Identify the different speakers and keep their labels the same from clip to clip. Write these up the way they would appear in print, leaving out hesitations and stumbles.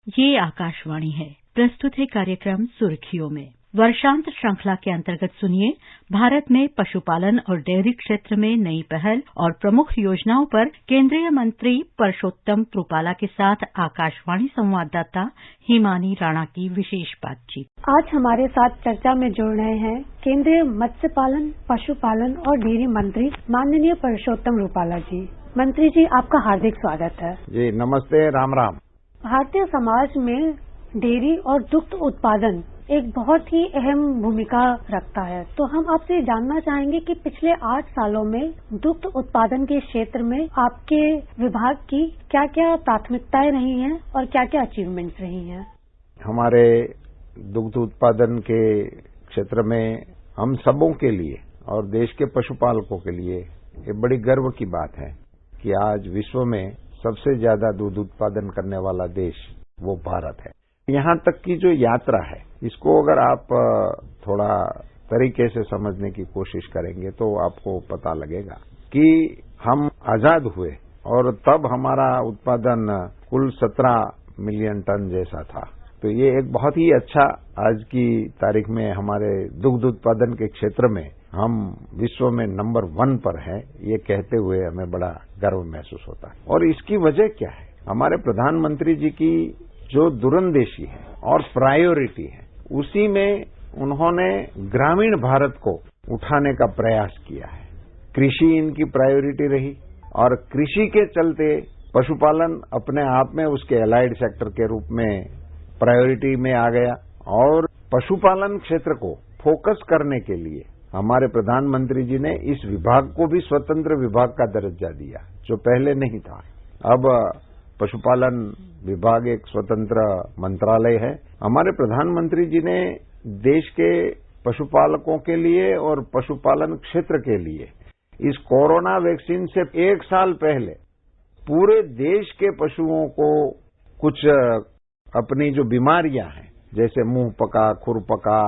Speaker 1: ये आकाशवाणी है। प्रस्तुत है कार्यक्रम सुर्खियों में। वर्षांत श्रृंखला के अंतर्गत सुनिए भारत में पशुपालन और डेयरी क्षेत्र में नई पहल और प्रमुख योजनाओं पर केंद्रीय मंत्री परषोत्तम रूपाला के साथ आकाशवाणी संवाददाता हिमानी राणा की विशेष बातचीत।
Speaker 2: आज हमारे साथ चर्चा में जुड़ रहे हैं केंद्रीय मत्स्य पालन, पशुपालन और डेयरी मंत्री माननीय परषोत्तम रूपाला जी। मंत्री जी, आपका हार्दिक स्वागत है।
Speaker 3: जी नमस्ते, राम राम।
Speaker 2: भारतीय समाज में डेयरी और दुग्ध उत्पादन एक बहुत ही अहम भूमिका रखता है, तो हम आपसे जानना चाहेंगे कि पिछले 8 सालों में दुग्ध उत्पादन के क्षेत्र में आपके विभाग की क्या क्या प्राथमिकताएं रही हैं और क्या क्या अचीवमेंट्स रही हैं।
Speaker 3: हमारे दुग्ध उत्पादन के क्षेत्र में हम सबों के लिए और देश के पशुपालकों के लिए ये बड़ी गर्व की बात है कि आज विश्व में सबसे ज्यादा दूध उत्पादन करने वाला देश वो भारत है। यहाँ तक की जो यात्रा है, इसको अगर आप थोड़ा तरीके से समझने की कोशिश करेंगे तो आपको पता लगेगा कि हम आजाद हुए और तब हमारा उत्पादन कुल 17 मिलियन टन जैसा था। तो ये एक बहुत ही अच्छा, आज की तारीख में हमारे दुग्ध उत्पादन के क्षेत्र में हम विश्व में नंबर 1 पर हैं, ये कहते हुए हमें बड़ा गर्व महसूस होता है। और इसकी वजह क्या है? हमारे प्रधानमंत्री जी की जो दूरंदेशी है और प्रायोरिटी है, उसी में उन्होंने ग्रामीण भारत को उठाने का प्रयास किया है। कृषि इनकी प्रायोरिटी रही और कृषि के चलते पशुपालन अपने आप में उसके एलाइड सेक्टर के रूप में प्रायोरिटी में आ गया। और पशुपालन क्षेत्र को फोकस करने के लिए हमारे प्रधानमंत्री जी ने इस विभाग को भी स्वतंत्र विभाग का दर्जा दिया, जो पहले नहीं था। अब पशुपालन विभाग एक स्वतंत्र मंत्रालय है। हमारे प्रधानमंत्री जी ने देश के पशुपालकों के लिए और पशुपालन क्षेत्र के लिए इस कोरोना वैक्सीन से 1 साल पहले पूरे देश के पशुओं को कुछ अपनी जो बीमारियां हैं, जैसे मुंह पका, खुर पका,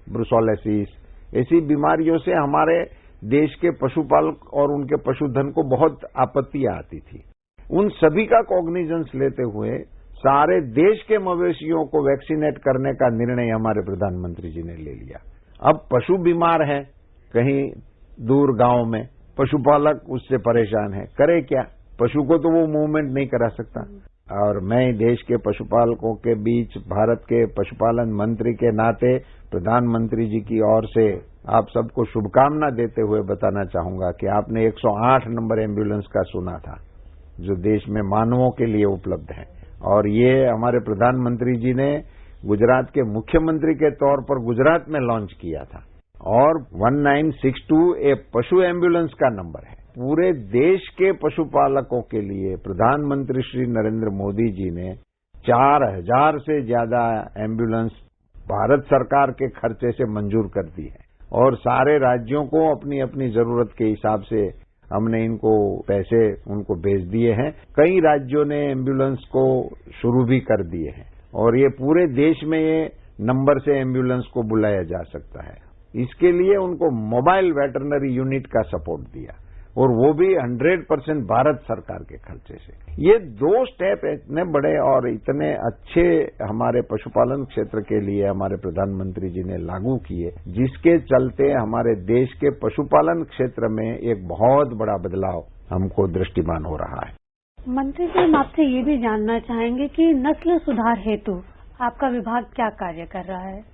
Speaker 3: ब्रुसोलेसिस, ऐसी बीमारियों से हमारे देश के पशुपालक और उनके पशुधन को बहुत आपत्तियां आती थी। उन सभी का कॉग्निजेंस लेते हुए सारे देश के मवेशियों को वैक्सीनेट करने का निर्णय हमारे प्रधानमंत्री जी ने ले लिया। अब पशु बीमार है कहीं दूर गांव में, पशुपालक उससे परेशान है, करे क्या? पशु को तो वो मूवमेंट नहीं करा सकता। और मैं देश के पशुपालकों के बीच भारत के पशुपालन मंत्री के नाते प्रधानमंत्री जी की ओर से आप सबको शुभकामना देते हुए बताना चाहूंगा कि आपने 108 नंबर एम्बुलेंस का सुना था, जो देश में मानवों के लिए उपलब्ध है। और ये हमारे प्रधानमंत्री जी ने गुजरात के मुख्यमंत्री के तौर पर गुजरात में लॉन्च किया था। और 1962 एक पशु एम्बुलेंस का नंबर है। पूरे देश के पशुपालकों के लिए प्रधानमंत्री श्री नरेंद्र मोदी जी ने 4000 से ज्यादा एम्बुलेंस भारत सरकार के खर्चे से मंजूर कर दी है। और सारे राज्यों को अपनी अपनी जरूरत के हिसाब से हमने इनको पैसे उनको भेज दिए हैं। कई राज्यों ने एम्बुलेंस को शुरू भी कर दिए हैं और ये पूरे देश में ये नंबर से एम्बुलेंस को बुलाया जा सकता है। इसके लिए उनको मोबाइल वेटरनरी यूनिट का सपोर्ट दिया और वो भी 100% भारत सरकार के खर्चे से। ये 2 स्टेप इतने बड़े और इतने अच्छे हमारे पशुपालन क्षेत्र के लिए हमारे प्रधानमंत्री जी ने लागू किए, जिसके चलते हमारे देश के पशुपालन क्षेत्र में एक बहुत बड़ा बदलाव हमको दृष्टिमान हो रहा है।
Speaker 2: मंत्री जी, हम आपसे ये भी जानना चाहेंगे कि नस्ल सुधार हेतु आपका विभाग क्या कार्य कर रहा है।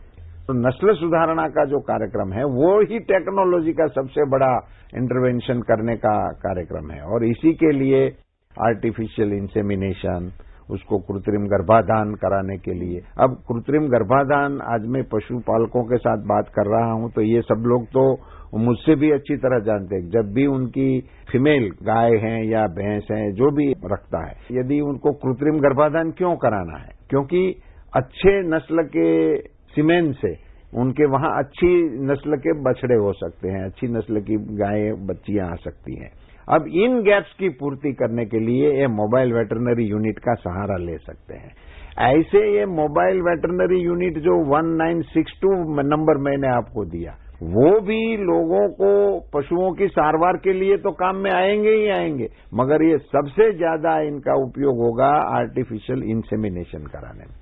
Speaker 3: तो नस्ल सुधारणा का जो कार्यक्रम है वो ही टेक्नोलॉजी का सबसे बड़ा इंटरवेंशन करने का कार्यक्रम है। और इसी के लिए आर्टिफिशियल इंसेमिनेशन, उसको कृत्रिम गर्भाधान कराने के लिए, अब कृत्रिम गर्भाधान आज मैं पशुपालकों के साथ बात कर रहा हूं तो ये सब लोग तो मुझसे भी अच्छी तरह जानते हैं। जब भी उनकी फीमेल गाय है या भैंस है, जो भी रखता है, यदि उनको कृत्रिम गर्भाधान क्यों कराना है? क्योंकि अच्छे नस्ल के सीमेन से उनके वहां अच्छी नस्ल के बछड़े हो सकते हैं, अच्छी नस्ल की गायें बच्चियां आ सकती हैं। अब इन गैप्स की पूर्ति करने के लिए ये मोबाइल वेटरनरी यूनिट का सहारा ले सकते हैं। ऐसे ये मोबाइल वेटरनरी यूनिट जो 1962 नंबर मैंने आपको दिया, वो भी लोगों को पशुओं की सारवार के लिए तो काम में आएंगे ही आएंगे, मगर ये सबसे ज्यादा इनका उपयोग होगा आर्टिफिशियल इंसेमिनेशन कराने में,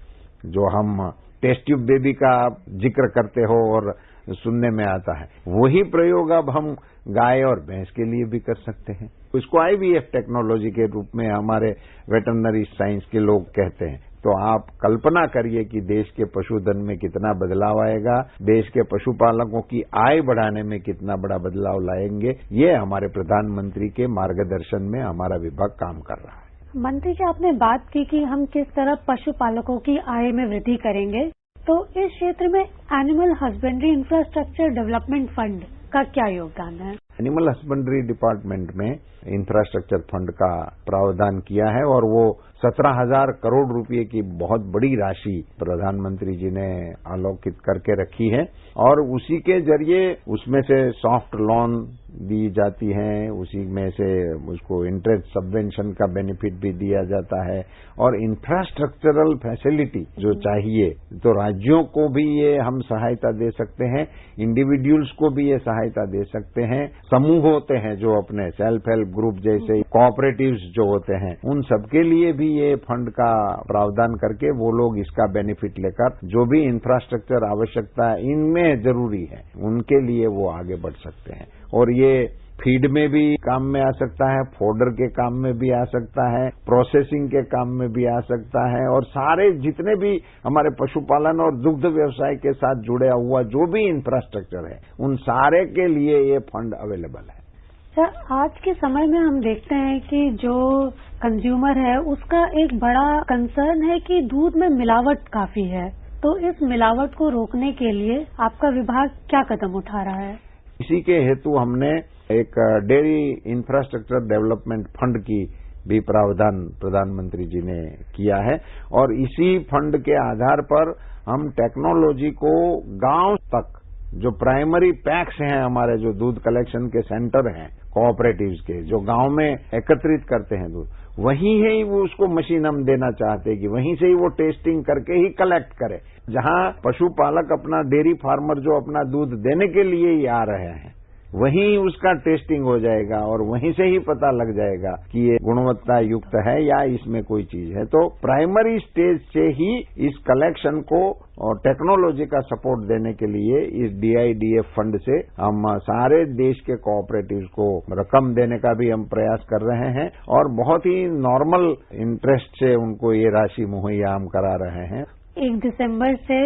Speaker 3: जो हम टेस्ट ट्यूब बेबी का जिक्र करते हो और सुनने में आता है, वही प्रयोग अब हम गाय और भैंस के लिए भी कर सकते हैं। इसको IVF टेक्नोलॉजी के रूप में हमारे वेटरनरी साइंस के लोग कहते हैं। तो आप कल्पना करिए कि देश के पशुधन में कितना बदलाव आएगा, देश के पशुपालकों की आय बढ़ाने में कितना बड़ा बदलाव लाएंगे। ये हमारे प्रधानमंत्री के मार्गदर्शन में हमारा विभाग काम कर रहा है।
Speaker 2: मंत्री जी, आपने बात की कि हम किस तरह पशुपालकों की आय में वृद्धि करेंगे, तो इस क्षेत्र में animal husbandry infrastructure development fund का क्या योगदान है?
Speaker 3: एनिमल हस्बेंड्री डिपार्टमेंट में इंफ्रास्ट्रक्चर फंड का प्रावधान किया है और वो 17,000 करोड़ रुपए की बहुत बड़ी राशि प्रधानमंत्री जी ने आलोकित करके रखी है और उसी के जरिए उसमें से सॉफ्ट लोन दी जाती हैं, उसी में से उसको इंटरेस्ट सबवेंशन का बेनिफिट भी दिया जाता है और इंफ्रास्ट्रक्चरल फैसिलिटी जो चाहिए तो राज्यों को भी ये हम सहायता दे सकते हैं, इंडिविजुअल्स को भी ये सहायता दे सकते हैं, समूह होते हैं जो अपने सेल्फ हेल्प ग्रुप जैसे कोऑपरेटिव्स जो होते हैं उन सबके लिए भी ये फंड का प्रावधान करके वो लोग इसका बेनिफिट लेकर जो भी इंफ्रास्ट्रक्चर आवश्यकता इनमें जरूरी है उनके लिए वो आगे बढ़ सकते हैं और ये फीड में भी काम में आ सकता है, फोडर के काम में भी आ सकता है, प्रोसेसिंग के काम में भी आ सकता है और सारे जितने भी हमारे पशुपालन और दुग्ध व्यवसाय के साथ जुड़ा हुआ जो भी इंफ्रास्ट्रक्चर है उन सारे के लिए ये फंड अवेलेबल है।
Speaker 2: सर, आज के समय में हम देखते हैं कि जो कंज्यूमर है उसका एक बड़ा कंसर्न है कि दूध में मिलावट काफी है, तो इस मिलावट को रोकने के लिए आपका विभाग क्या कदम उठा रहा है?
Speaker 3: इसी के हेतु हमने एक डेयरी इंफ्रास्ट्रक्चर डेवलपमेंट फंड की भी प्रावधान प्रधानमंत्री जी ने किया है और इसी फंड के आधार पर हम टेक्नोलॉजी को गांव तक जो प्राइमरी पैक्स हैं हमारे जो दूध कलेक्शन के सेंटर हैं कोऑपरेटिव्स के जो गांव में एकत्रित करते हैं दूध, वहीं है ही वो उसको मशीन हम देना चाहते हैं कि वहीं से ही वो टेस्टिंग करके ही कलेक्ट करे। जहां पशुपालक अपना डेयरी फार्मर जो अपना दूध देने के लिए ही आ रहे हैं वहीं उसका टेस्टिंग हो जाएगा और वहीं से ही पता लग जाएगा कि ये गुणवत्ता युक्त है या इसमें कोई चीज है। तो प्राइमरी स्टेज से ही इस कलेक्शन को और टेक्नोलॉजी का सपोर्ट देने के लिए इस DIDF फंड से हम सारे देश के कोऑपरेटिव्स को रकम देने का भी हम प्रयास कर रहे हैं और बहुत ही नॉर्मल इंटरेस्ट से उनको ये राशि मुहैया हम करा रहे हैं।
Speaker 2: 1 दिसंबर से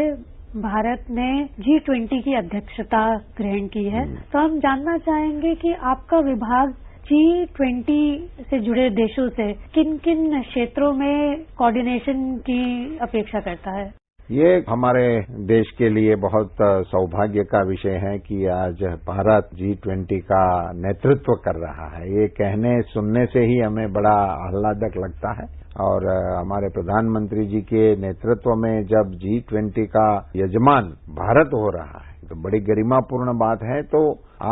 Speaker 2: भारत ने G20 की अध्यक्षता ग्रहण की है, तो हम जानना चाहेंगे कि आपका विभाग G20 से जुड़े देशों से किन किन क्षेत्रों में कोऑर्डिनेशन की अपेक्षा करता है?
Speaker 3: ये हमारे देश के लिए बहुत सौभाग्य का विषय है कि आज भारत G20 का नेतृत्व कर रहा है। ये कहने सुनने से ही हमें बड़ा आह्लादक लगता है और हमारे प्रधानमंत्री जी के नेतृत्व में जब G20 का यजमान भारत हो रहा है तो बड़ी गरिमापूर्ण बात है। तो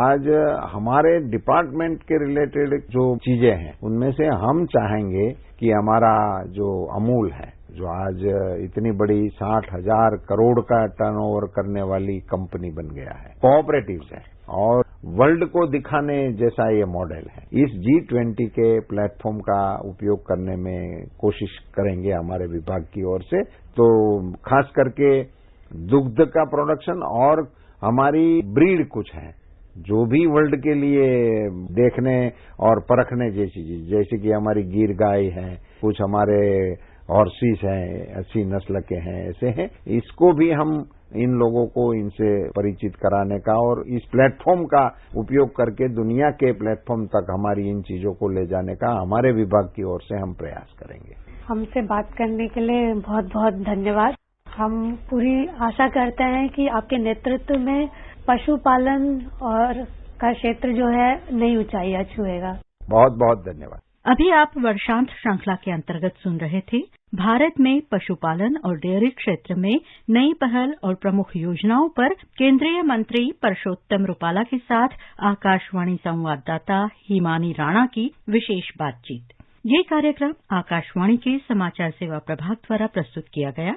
Speaker 3: आज हमारे डिपार्टमेंट के रिलेटेड जो चीजें हैं उनमें से हम चाहेंगे कि हमारा जो अमूल है जो आज इतनी बड़ी 60,000 करोड़ का टर्नओवर करने वाली कंपनी बन गया है, कोऑपरेटिव्स है और वर्ल्ड को दिखाने जैसा ये मॉडल है, इस G20 के प्लेटफॉर्म का उपयोग करने में कोशिश करेंगे हमारे विभाग की ओर से। तो खास करके दुग्ध का प्रोडक्शन और हमारी ब्रीड कुछ है जो भी वर्ल्ड के लिए देखने और परखने जैसी चीज, जैसे कि हमारी गिर गाय है, कुछ हमारे हॉर्सिस हैं, 80 नस्ल के हैं, ऐसे हैं। इसको भी हम इन लोगों को इनसे परिचित कराने का और इस प्लेटफॉर्म का उपयोग करके दुनिया के प्लेटफॉर्म तक हमारी इन चीजों को ले जाने का हमारे विभाग की ओर से हम प्रयास करेंगे।
Speaker 2: हमसे बात करने के लिए बहुत बहुत धन्यवाद। हम पूरी आशा करते हैं कि आपके नेतृत्व में पशुपालन और का क्षेत्र जो है नई ऊंचाइयां छुएगा।
Speaker 3: बहुत बहुत धन्यवाद।
Speaker 1: अभी आप वर्षांत श्रृंखला के अंतर्गत सुन रहे थे भारत में पशुपालन और डेयरी क्षेत्र में नई पहल और प्रमुख योजनाओं पर केंद्रीय मंत्री परषोत्तम रूपाला के साथ आकाशवाणी संवाददाता हिमानी राणा की विशेष बातचीत। ये कार्यक्रम आकाशवाणी के समाचार सेवा प्रभाग द्वारा प्रस्तुत किया गया।